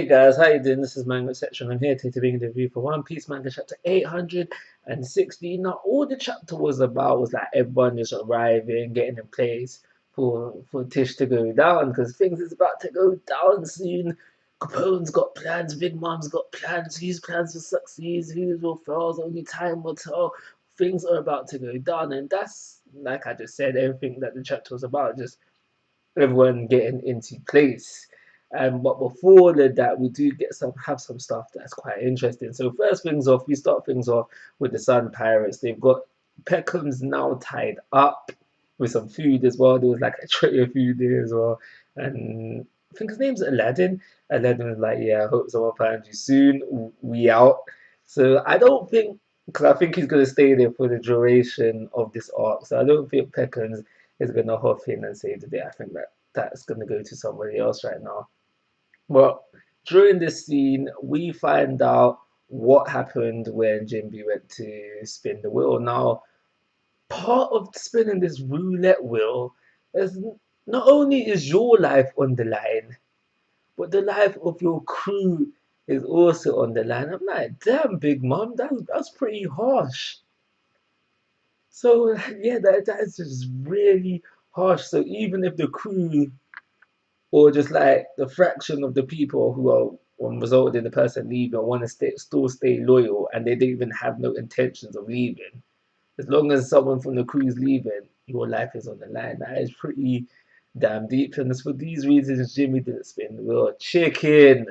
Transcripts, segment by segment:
Hey guys, how you doing? This is Manga Section. I'm here today to bring the review for One Piece Manga chapter 860. Now, all the chapter was about was like everyone just arriving, getting in place for Tish to go down because things is about to go down soon. Capone's got plans, Big Mom's got plans, whose plans will succeed, whose will fail, only time will tell. Things are about to go down, and that's like I just said, everything that the chapter was about, just everyone getting into place. But before all of that, we do have some stuff that's quite interesting. So first things off, we start things off with the Sun Pirates. They've got Peckham's now tied up with some food as well. There was like a tray of food there as well, and I think his name's Aladdin. Aladdin was like, "Yeah, I hope someone finds you soon. We out." So I don't think, because I think he's gonna stay there for the duration of this arc. So I don't think Peckham's is gonna hop in and save the day. I think that's gonna go to somebody else right now. Well, during this scene, we find out what happened when Jinbe went to spin the wheel. Now, part of spinning this roulette wheel is not only is your life on the line, but the life of your crew is also on the line. I'm like, damn, Big Mom, that's pretty harsh. So yeah, that is just really harsh. So even if the crew or just like the fraction of the people who are resulted in the person leaving want to still stay loyal and they don't even have no intentions of leaving. As long as someone from the crew is leaving, your life is on the line. That is pretty damn deep. And it's for these reasons Jimmy didn't spin the wheel. Chicken.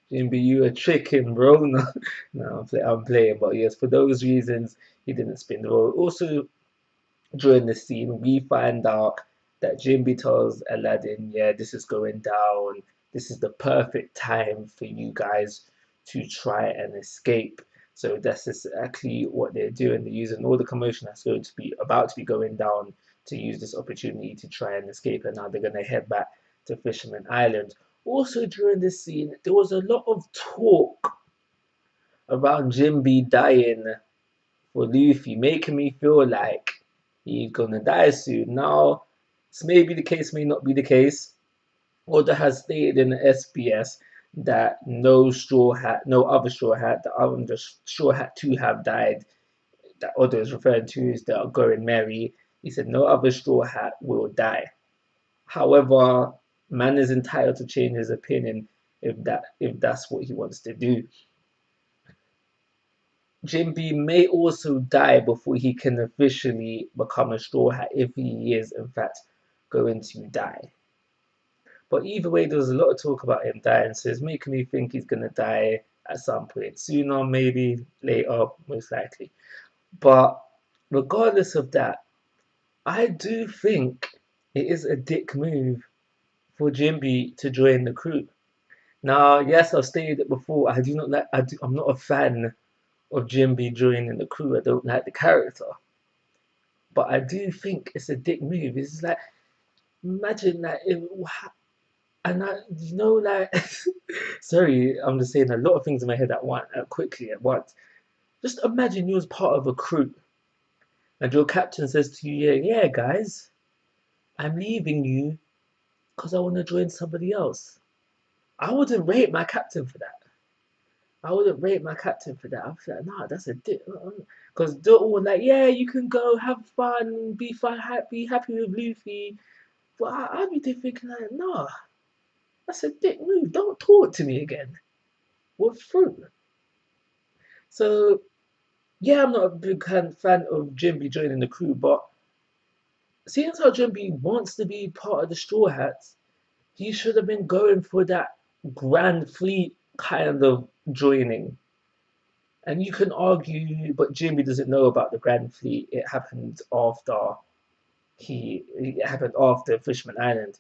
Jimmy, you a chicken, bro. No, I'm playing. But yes, for those reasons, he didn't spin the wheel. Also, during the scene, we find out that Jinbe tells Aladdin, yeah, this is going down. This is the perfect time for you guys to try and escape. So that's exactly what they're doing. They're using all the commotion that's going to be about to be going down to use this opportunity to try and escape. And now they're going to head back to Fisherman Island. Also, during this scene, there was a lot of talk about Jinbe dying for Luffy, making me feel like he's gonna die soon. Now, this may be the case, may not be the case. Oda has stated in the SBS that no straw hat, no other straw hat, the other straw hat to have died, that Oda is referring to is the Going Merry. He said no other straw hat will die. However, man is entitled to change his opinion if that's what he wants to do. Jinbe may also die before he can officially become a Straw Hat if he is, in fact, going to die. But either way, there was a lot of talk about him dying, so it's making me think he's going to die at some point. Sooner, maybe later, most likely. But regardless of that, I do think it is a dick move for Jinbe to join the crew. Now, yes, I've stated it before. I'm not a fan of Jinbe joining the crew. I don't like the character. But I do think it's a dick move. It's like, imagine that if, and I, like, sorry, I'm just saying a lot of things in my head quickly at once. Just imagine you was part of a crew, and your captain says to you, yeah, guys, I'm leaving you because I want to join somebody else. I wouldn't rate my captain for that. I wouldn't rate my captain for that. I'd be like, nah, that's a dick. Because they're all like, yeah, you can go, have fun, be happy with Luffy. But I'd be thinking like, nah, that's a dick move. Don't talk to me again. We're through. So, yeah, I'm not a big fan of Jinbe joining the crew, but seeing as how Jinbe wants to be part of the Straw Hats, he should have been going for that Grand Fleet kind of joining. And you can argue, but Jimmy doesn't know about the Grand Fleet. It happened after Fishman Island.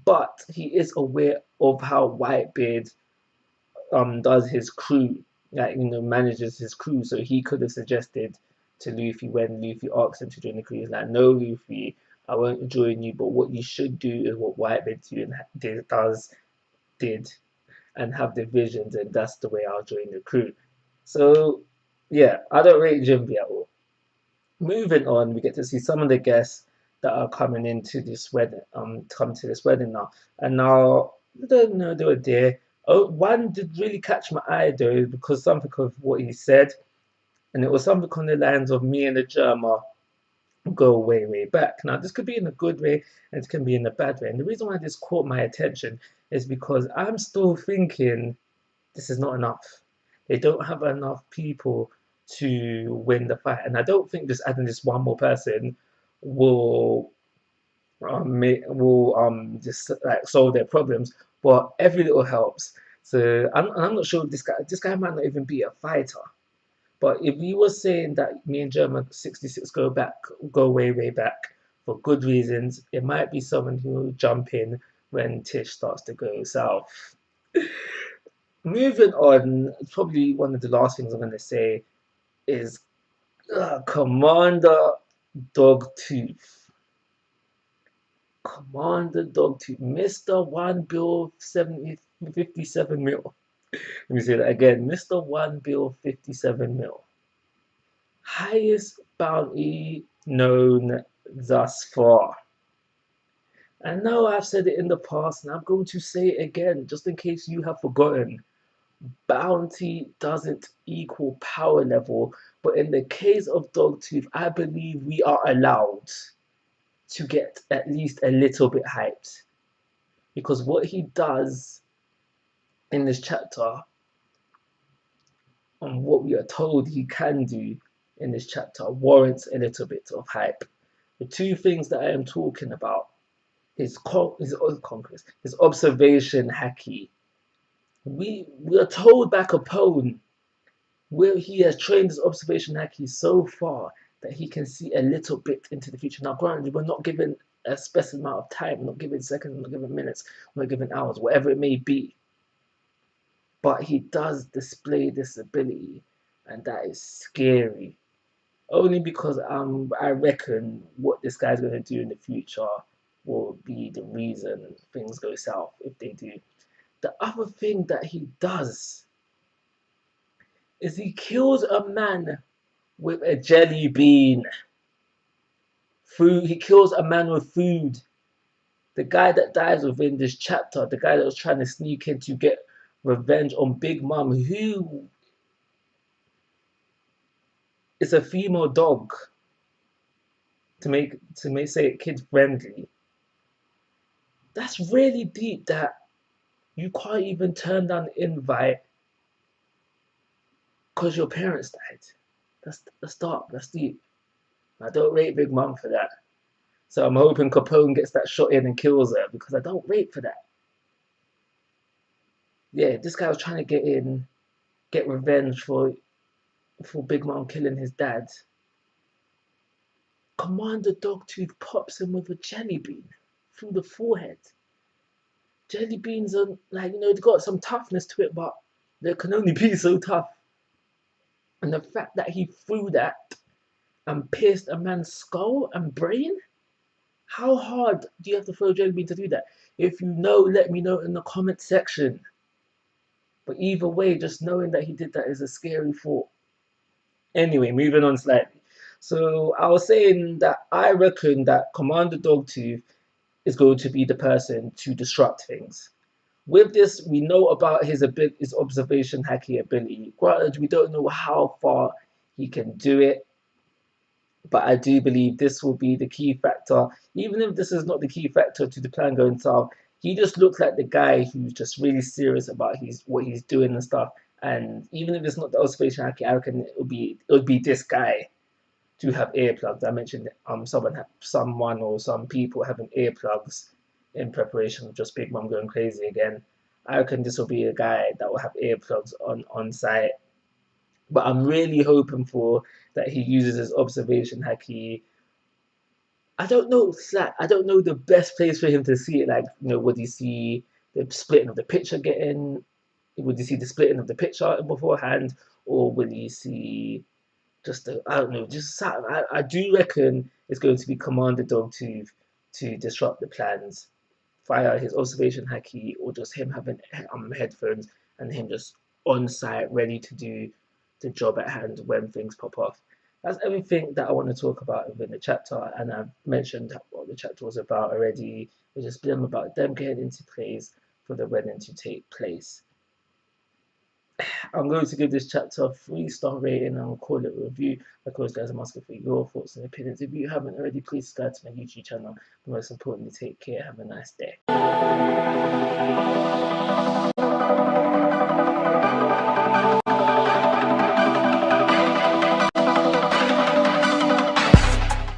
But he is aware of how Whitebeard does his crew, like manages his crew. So he could have suggested to Luffy when Luffy asks him to join the crew, he's like, no, Luffy, I won't join you. But what you should do is what Whitebeard did, and have the visions, and that's the way I'll join the crew. So, yeah, I don't rate Jinbe at all. Moving on, we get to see some of the guests that are coming into this wedding, come to this wedding now. And now, they were there. Oh, one did really catch my eye though, because something of what he said, and it was something on the lines of me and the Germa go way, way back. Now, this could be in a good way and it can be in a bad way. And the reason why this caught my attention is because I'm still thinking this is not enough. They don't have enough people to win the fight. And I don't think just adding this one more person will just like solve their problems, but every little helps. So I'm not sure this guy might not even be a fighter. But if you were saying that me and German 66 go way, way back for good reasons, it might be someone who will jump in when Tish starts to go south. Moving on, probably one of the last things I'm going to say is Commander Dogtooth. Commander Dogtooth, Mr. 1 bill 57 mil. Let me say that again, Mr. 1 bill 57 mil. Highest bounty known thus far. I know I've said it in the past and I'm going to say it again just in case you have forgotten. Bounty doesn't equal power level, but in the case of Dogtooth, I believe we are allowed to get at least a little bit hyped. Because what he does in this chapter and what we are told he can do in this chapter warrants a little bit of hype. The two things that I am talking about, his conquest, his observation haki. We are told by Capone where he has trained his observation haki so far that he can see a little bit into the future. Now, granted, we're not given a specific amount of time, we're not given seconds, we're not given minutes, we're not given hours, whatever it may be. But he does display this ability, and that is scary. Only because I reckon what this guy's going to do in the future will be the reason things go south if they do. The other thing that he does is he kills a man with a jelly bean. He kills a man with food. The guy that dies within this chapter, the guy that was trying to sneak in to get revenge on Big Mom, who is a female dog, to say it kid friendly. That's really deep that you can't even turn down the invite because your parents died. That's dark, that's deep. I don't rate Big Mom for that. So I'm hoping Capone gets that shot in and kills her because I don't rate for that. Yeah, this guy was trying to get revenge for Big Mom killing his dad. Commander Dogtooth pops him with a jelly bean through the forehead. Jelly beans are like, they've got some toughness to it, but they can only be so tough. And the fact that he threw that and pierced a man's skull and brain, how hard do you have to throw a jelly bean to do that? If you know, let me know in the comment section. But either way, just knowing that he did that is a scary thought. Anyway, moving on slightly. So I was saying that I reckon that Commander Dogtooth is going to be the person to disrupt things. With this, we know about his observation hacking ability. Granted, we don't know how far he can do it, but I do believe this will be the key factor. Even if this is not the key factor to the plan going south, he just looks like the guy who's just really serious about what he's doing and stuff. And even if it's not the observation hacking, I reckon it would be this guy to have earplugs. I mentioned someone or some people having earplugs in preparation of just Big Mom going crazy again. I reckon this will be a guy that will have earplugs on site. But I'm really hoping for that he uses his observation haki. I don't know, I don't know the best place for him to see it. Like, would he see the splitting of the picture getting? Would he see the splitting of the picture beforehand, or will he see I don't know, I do reckon it's going to be Commander Dogtooth to disrupt the plans via his observation haki, or just him having headphones and him just on site ready to do the job at hand when things pop off. That's everything that I want to talk about within the chapter, and I've mentioned what the chapter was about already. It's just been about them getting into place for the wedding to take place. I'm going to give this chapter a 3-star rating and I'll call it a review. Of course, guys, I'm asking for your thoughts and opinions. If you haven't already, please subscribe to my YouTube channel. But most importantly, take care. Have a nice day.